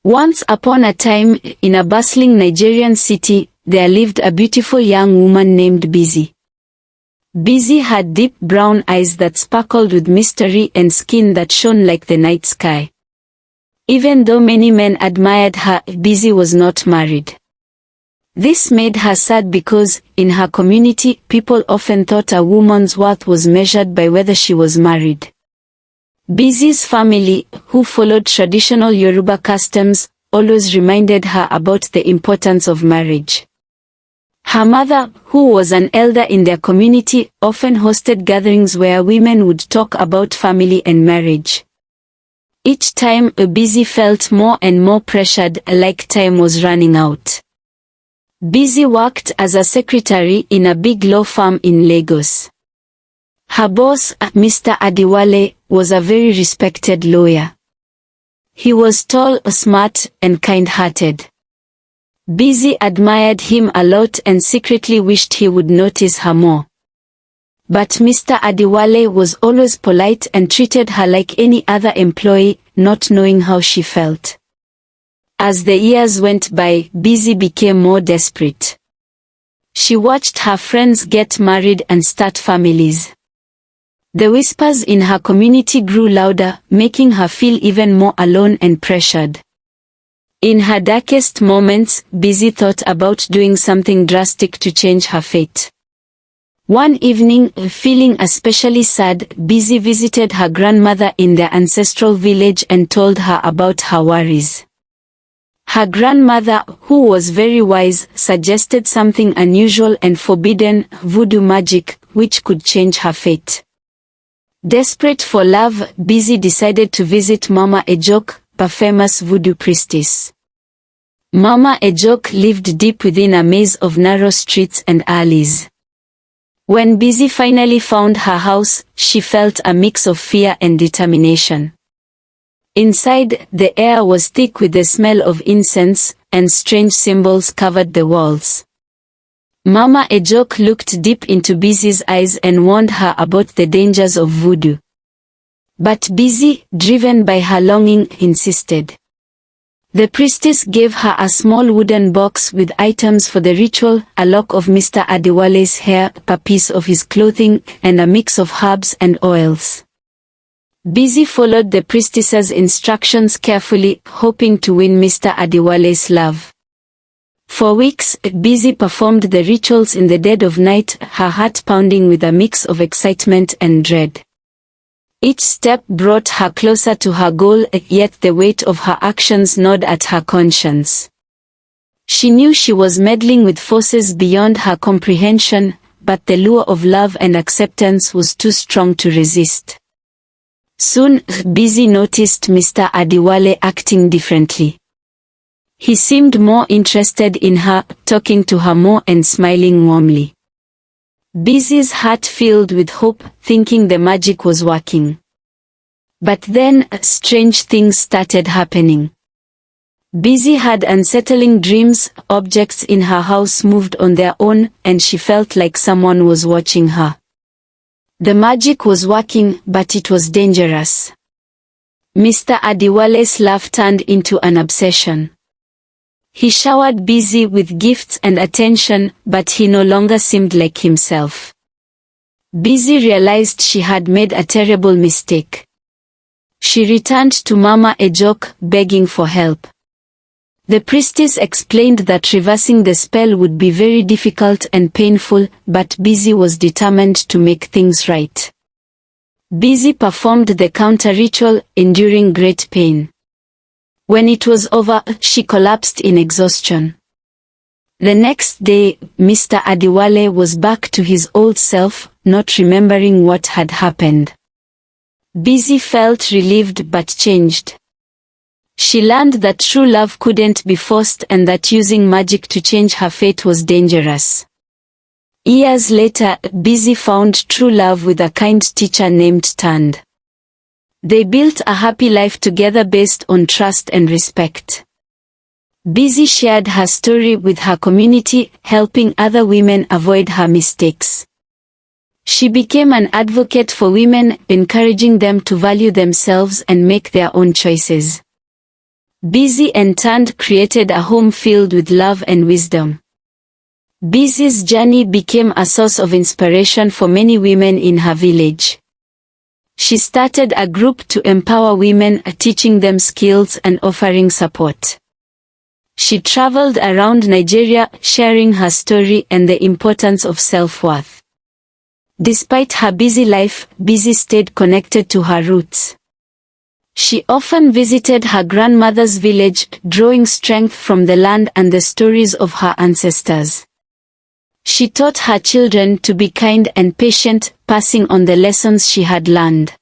Once upon a time, in a bustling Nigerian city, there lived a beautiful young woman named Bisi. Bisi had deep brown eyes that sparkled with mystery and skin that shone like the night sky. Even though many men admired her, Bisi was not married. This made her sad because, in her community, people often thought a woman's worth was measured by whether she was married. Bisi's family, who followed traditional Yoruba customs, always reminded her about the importance of marriage. Her mother, who was an elder in their community, often hosted gatherings where women would talk about family and marriage. Each time, Bisi felt more and more pressured, like time was running out. Bisi worked as a secretary in a big law firm in Lagos. Her boss, Mr. Adewale, was a very respected lawyer. He was tall, smart, and kind-hearted. Bisi admired him a lot and secretly wished he would notice her more. But Mr. Adewale was always polite and treated her like any other employee, not knowing how she felt. As the years went by, Bisi became more desperate. She watched her friends get married and start families. The whispers in her community grew louder, making her feel even more alone and pressured. In her darkest moments, Bisi thought about doing something drastic to change her fate. One evening, feeling especially sad, Bisi visited her grandmother in their ancestral village and told her about her worries. Her grandmother, who was very wise, suggested something unusual and forbidden, voodoo magic, which could change her fate. Desperate for love, Bisi decided to visit Mama Ejok, a famous voodoo priestess. Mama Ejok lived deep within a maze of narrow streets and alleys. When Bisi finally found her house, she felt a mix of fear and determination. Inside, the air was thick with the smell of incense, and strange symbols covered the walls. Mama Ejok looked deep into Bisi's eyes and warned her about the dangers of voodoo. But Bisi, driven by her longing, insisted. The priestess gave her a small wooden box with items for the ritual, a lock of Mr. Adewale's hair, a piece of his clothing, and a mix of herbs and oils. Bisi followed the priestess's instructions carefully, hoping to win Mr. Adewale's love. For weeks, Bisi performed the rituals in the dead of night, her heart pounding with a mix of excitement and dread. Each step brought her closer to her goal, yet the weight of her actions gnawed at her conscience. She knew she was meddling with forces beyond her comprehension, but the lure of love and acceptance was too strong to resist. Soon, Bisi noticed Mr. Adewale acting differently. He seemed more interested in her, talking to her more and smiling warmly. Bisi's heart filled with hope, thinking the magic was working. But then, strange things started happening. Bisi had unsettling dreams, objects in her house moved on their own, and she felt like someone was watching her. The magic was working, but it was dangerous. Mr. Adewale's love turned into an obsession. He showered Bisi with gifts and attention, but he no longer seemed like himself. Bisi realized she had made a terrible mistake. She returned to Mama Ejok, begging for help. The priestess explained that reversing the spell would be very difficult and painful, but Bisi was determined to make things right. Bisi performed the counter-ritual, enduring great pain. When it was over, she collapsed in exhaustion. The next day, Mr. Adewale was back to his old self, not remembering what had happened. Bisi felt relieved but changed. She learned that true love couldn't be forced and that using magic to change her fate was dangerous. Years later, Bisi found true love with a kind teacher named Tand. They built a happy life together based on trust and respect. Bisi shared her story with her community, helping other women avoid her mistakes. She became an advocate for women, encouraging them to value themselves and make their own choices. Bisi in turn created a home filled with love and wisdom. Bisi's journey became a source of inspiration for many women in her village. She started a group to empower women, teaching them skills and offering support. She traveled around Nigeria, sharing her story and the importance of self-worth. Despite her busy life, Bisi stayed connected to her roots. She often visited her grandmother's village, drawing strength from the land and the stories of her ancestors. She taught her children to be kind and patient, passing on the lessons she had learned.